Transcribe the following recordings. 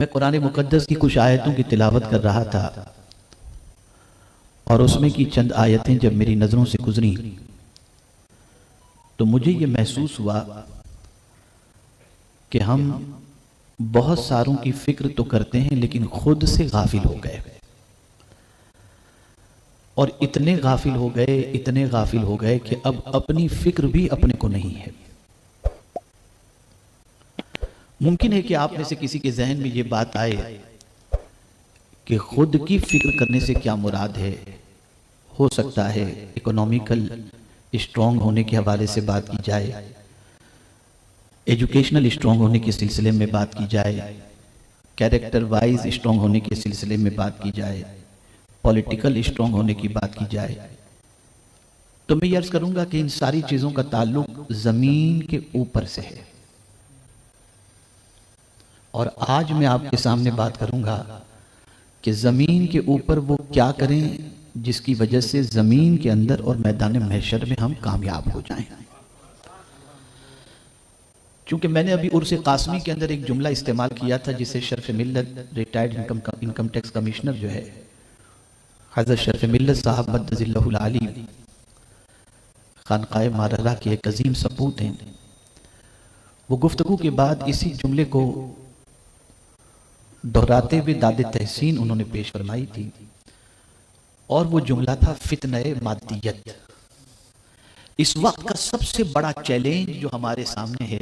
मैं कुरान मुकद्दस की कुछ आयतों की तिलावत कर रहा था और उसमें की चंद आयतें जब मेरी नज़रों से गुजरी तो मुझे ये महसूस हुआ कि हम बहुत सारों की फिक्र तो करते हैं लेकिन खुद से गाफिल हो गए और इतने गाफिल हो गए कि अब अपनी फिक्र भी अपने को नहीं है। मुमकिन है कि आप में से किसी के जहन में ये बात आए कि खुद की फिक्र करने से क्या मुराद है। हो सकता है इकोनॉमिकल स्ट्रांग होने के हवाले से बात की जाए, एजुकेशनल स्ट्रांग होने के सिलसिले में बात की जाए, कैरेक्टर वाइज स्ट्रांग होने के सिलसिले में बात की जाए, पॉलिटिकल स्ट्रांग होने की बात की जाए। तो मैं ये अर्ज करूंगा कि इन सारी चीजों का ताल्लुक जमीन के ऊपर से है और आज मैं आपके सामने बात करूंगा कि जमीन के ऊपर वो क्या करें जिसकी वजह से जमीन के अंदर और मैदान महशर में हम कामयाब हो जाएं। क्योंकि मैंने अभी उर्स कासमी के अंदर एक जुमला इस्तेमाल किया था जिसे शर्फ मिल्लत रिटायर्ड इनकम टैक्स कमिश्नर जो है हज़रत शर्फ मिल्लत साहब मद्दज़िल्लहुल आली खानकाए मारला के एक अजीम सपूत हैं। वो गुफ्तगू के बाद इसी जुमले को दोहराते हुए दादे तहसीन उन्होंने पेश फरमाई थी और वो जुमला था फितने मादियत। इस वक्त का सबसे बड़ा चैलेंज जो हमारे सामने है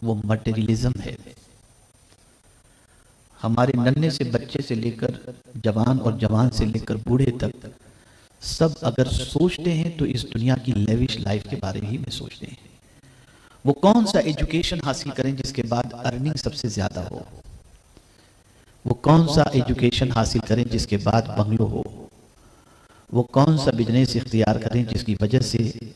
वो मटेरियलिज्म है। हमारे नन्हे से बच्चे से लेकर जवान और जवान से लेकर बूढ़े तक सब अगर सोचते हैं तो इस दुनिया की लेविश लाइफ के बारे ही में सोचते हैं। वो कौन सा एजुकेशन हासिल करें जिसके बाद अर्निंग सबसे ज्यादा हो, वो कौन सा एजुकेशन हासिल करें जिसके बाद बंगलो हो, वो कौन सा बिजनेस इख्तियार करें जिसकी वजह से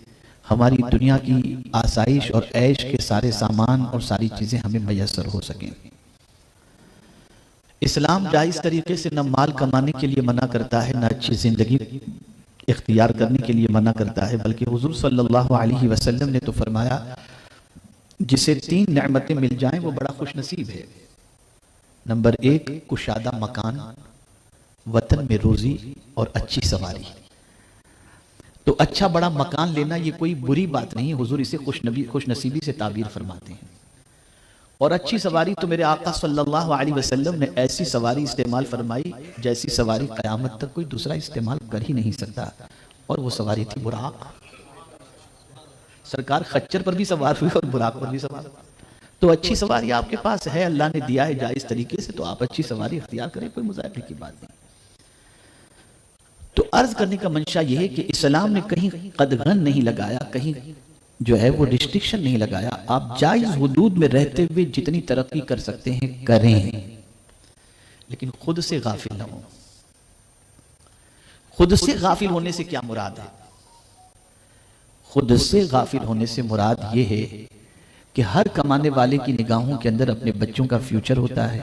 हमारी दुनिया की आसाइश और ऐश के सारे सामान और सारी चीजें हमें मैसर हो सकें। इस्लाम जायज तरीके से न माल कमाने के लिए मना करता है, न अच्छी जिंदगी इख्तियार करने के लिए मना करता है, बल्कि हुजूर सल्लल्लाहु अलैहि वसल्लम ने तो फरमाया जिसे 3 नेमतें मिल जाएं वो बड़ा खुशनसीब है। नंबर 1 कुशादा मकान, वतन में रोजी और अच्छी सवारी। तो अच्छा बड़ा मकान लेना ये कोई बुरी बात नहीं है, हुजूर इसे खुशनसीबी से ताबीर फरमाते हैं। और अच्छी सवारी तो मेरे आका सल्लल्लाहु अलैहि वसल्लम ने ऐसी सवारी इस्तेमाल फरमाई जैसी सवारी कयामत तक कोई दूसरा इस्तेमाल कर ही नहीं सकता, और वो सवारी थी बुराक। सरकार खच्चर पर भी सवार हुई और बुराक पर भी सवार। तो अच्छी सवारी आपके पास है, अल्लाह ने दिया है जायज तरीके से, तो आप अच्छी सवारी इख्तियार करें, कोई मुजाहिरे की बात नहीं। तो अर्ज करने का मंशा यह है कि इस्लाम ने कहीं कदगन नहीं लगाया, कहीं जो है वो रिस्ट्रिक्शन नहीं लगाया। आप जायज हुदूद में रहते हुए जितनी तरक्की कर सकते हैं करें, लेकिन खुद से गाफिल ना हो। खुद से गाफिल होने से क्या मुराद है? खुद से गाफिल होने से मुराद ये है कि हर कमाने वाले की निगाहों के अंदर अपने बच्चों का फ्यूचर होता है,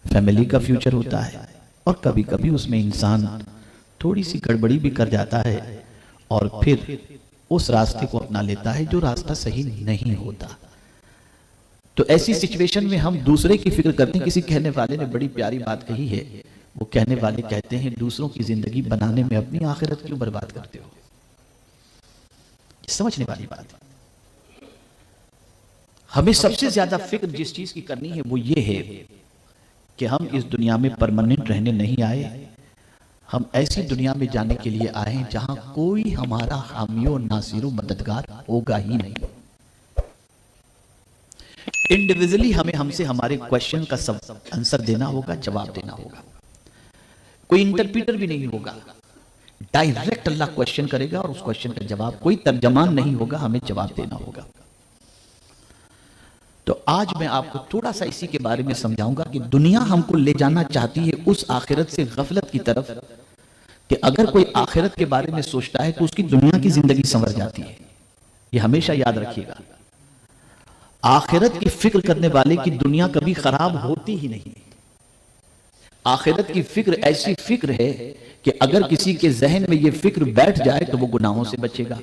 फैमिली का फ्यूचर होता है, और कभी कभी उसमें इंसान थोड़ी सी गड़बड़ी भी कर जाता है और फिर उस रास्ते को अपना लेता है जो रास्ता सही नहीं होता। तो ऐसी सिचुएशन में हम दूसरे की फिक्र करते हैं। किसी कहने वाले ने बड़ी प्यारी बात कही है, वो कहने वाले कहते हैं दूसरों की जिंदगी बनाने में अपनी आखिरत क्यों बर्बाद करते हो। समझने वाली बात है। हमें सबसे ज्यादा फिक्र जिस चीज की करनी है वो ये है कि हम इस दुनिया में परमानेंट रहने नहीं आए, हम ऐसी दुनिया में जाने के लिए आए हैं जहां कोई हमारा हामियो नासिरो मददगार होगा ही नहीं। इंडिविजुअली हमें हमसे हमारे क्वेश्चन का सब आंसर देना होगा, जवाब देना होगा। कोई इंटरप्रीटर भी नहीं होगा, डायरेक्ट अल्लाह क्वेश्चन करेगा और उस क्वेश्चन का जवाब, कोई तर्जमान नहीं होगा, हमें जवाब देना होगा। तो आज मैं आपको थोड़ा सा इसी के बारे में समझाऊंगा कि दुनिया हमको ले जाना चाहती है उस आखिरत से गफलत की तरफ कि अगर कोई आखिरत के बारे में सोचता है तो उसकी दुनिया की जिंदगी संवर जाती है। ये हमेशा याद रखिएगा, आखिरत की फिक्र करने वाले की दुनिया कभी खराब होती ही नहीं। आखिरत की फिक्र ऐसी फिक्र है कि अगर किसी के जहन में ये फिक्र बैठ जाए तो वो गुनाहों से बचेगा,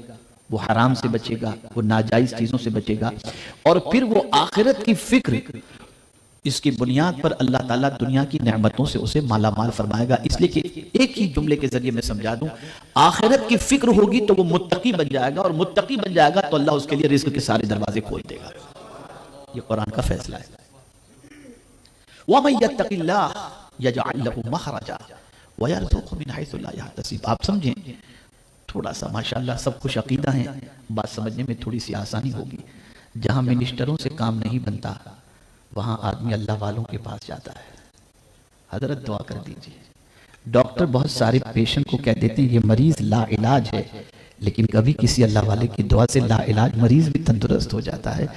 वो हराम से बचेगा, वो नाजायज चीजों से बचेगा, और फिर वो आखिरत की फिक्र इसकी बुनियाद पर अल्लाह ताला दुनिया की नेमतों से उसे माला माल फरमाएगा। इसलिए कि एक ही जुमले के जरिए मैं समझा दूं, आखिरत की फिक्र होगी तो वो मुत्तकी बन जाएगा, और मुत्तकी बन जाएगा तो अल्लाह उसके लिए रिज़्क के सारे दरवाजे खोल देगा। ये कुरान का फैसला है। वमन यत्तकिल्लाह यजअल लहू मखरजा व यरज़ुक़हु मिन हैसु ला यहतसिब। आप समझें, थोड़ा सा माशाअल्लाह सब कुछ अकीदा है, बात समझने में थोड़ी सी आसानी होगी। जहां मिनिस्टरों से काम नहीं बनता वहां आदमी अल्लाह वालों के पास जाता है, हजरत दुआ कर दीजिए। डॉक्टर बहुत सारे पेशेंट को कह देते हैं ये मरीज ला इलाज है, लेकिन कभी किसी अल्लाह वाले की दुआ से ला इलाज मरीज भी तंदुरुस्त हो जाता है।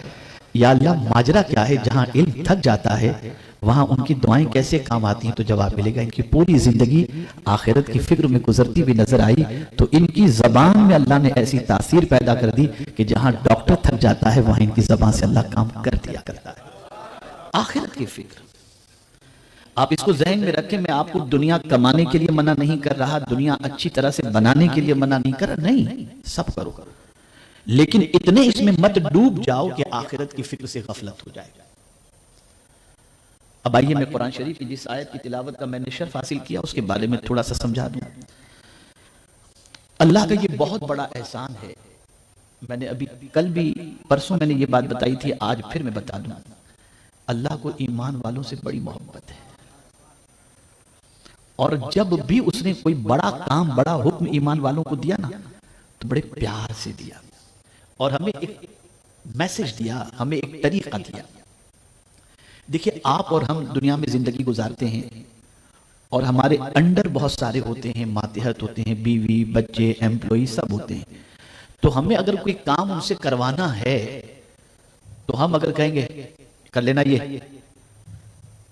या अल्लाह, माजरा क्या है, जहां इल्म थक जाता है वहां उनकी दुआएं कैसे काम आती हैं, तो जवाब मिलेगा। इनकी पूरी जिंदगी आखिरत की फिक्र में गुजरती हुई नजर आई, तो इनकी जबान में अल्लाह ने ऐसी तासीर पैदा कर दी कि जहां डॉक्टर थक जाता है वहां इनकी जबान से अल्लाह काम कर दिया करता है। आखिरत की फिक्र आप इसको ज़हन में रखें। मैं आपको दुनिया कमाने के लिए मना नहीं कर रहा, दुनिया अच्छी तरह से बनाने के लिए मना नहीं कर रहा, नहीं, सब करो, लेकिन इतने इसमें मत डूब जाओ कि आखिरत की फिक्र से गफलत हो जाएगा। अब आइए मैं कुरान शरीफ की जिस आयत की तिलावत का मैंने शर्फ हासिल किया उसके बारे में थोड़ा सा समझा दूं। अल्लाह का ये बहुत बड़ा एहसान है। मैंने अभी कल भी परसों मैंने ये बात बताई थी, आज फिर मैं बता दूं। अल्लाह को ईमान वालों से बड़ी मोहब्बत है, और जब भी उसने कोई बड़ा काम, बड़ा हुक्म ईमान वालों को दिया ना, तो बड़े प्यार से दिया, और हमें एक मैसेज दिया, हमें एक तरीका दिया। देखिए, आप और हम दुनिया में जिंदगी गुजारते हैं और हमारे अंडर बहुत सारे होते हैं, मातहत होते हैं, बीवी, बच्चे, एम्प्लॉय सब होते हैं। तो हमें अगर कोई काम उनसे करवाना है तो हम अगर कहेंगे कर लेना ये,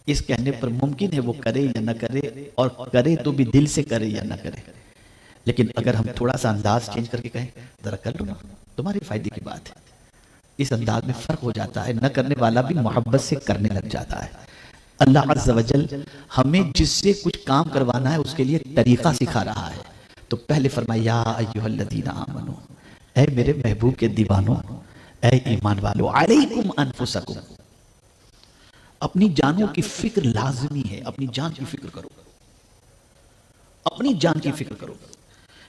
इस कहने पर मुमकिन है वो करे या ना करे, और करे तो भी दिल से करे या ना करे। लेकिन अगर हम थोड़ा सा अंदाज चेंज करके कहें जरा कर लो ना, तुम्हारे फायदे की बात है, इस अंदाज में फर्क हो जाता है। न करने वाला भी मोहब्बत से करने लग जाता है। अल्लाह अज़्ज़ व जल हमें जिससे कुछ काम करवाना है उसके लिए तरीका सिखा रहा है। तो पहले फरमाया या अय्युहल्लज़ीना आमनू, ऐ मेरे महबूब के दीवानों, ऐ ईमान वालों, अलैकुम अनफुसकुम, अपनी जानों की फिक्र लाजमी है। अपनी जान की फिक्र करो, अपनी जान की फिक्र करो।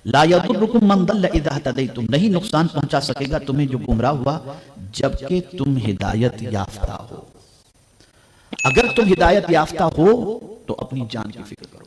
ला यदुर्रुकुम मन दल्ल इज़ा हतदैतुम, नहीं नुकसान पहुंचा सकेगा तुम्हें जो गुमराह हुआ जबकि तुम हिदायत याफ्ता हो। अगर तुम हिदायत याफ्ता हो तो अपनी जान की फिक्र करो।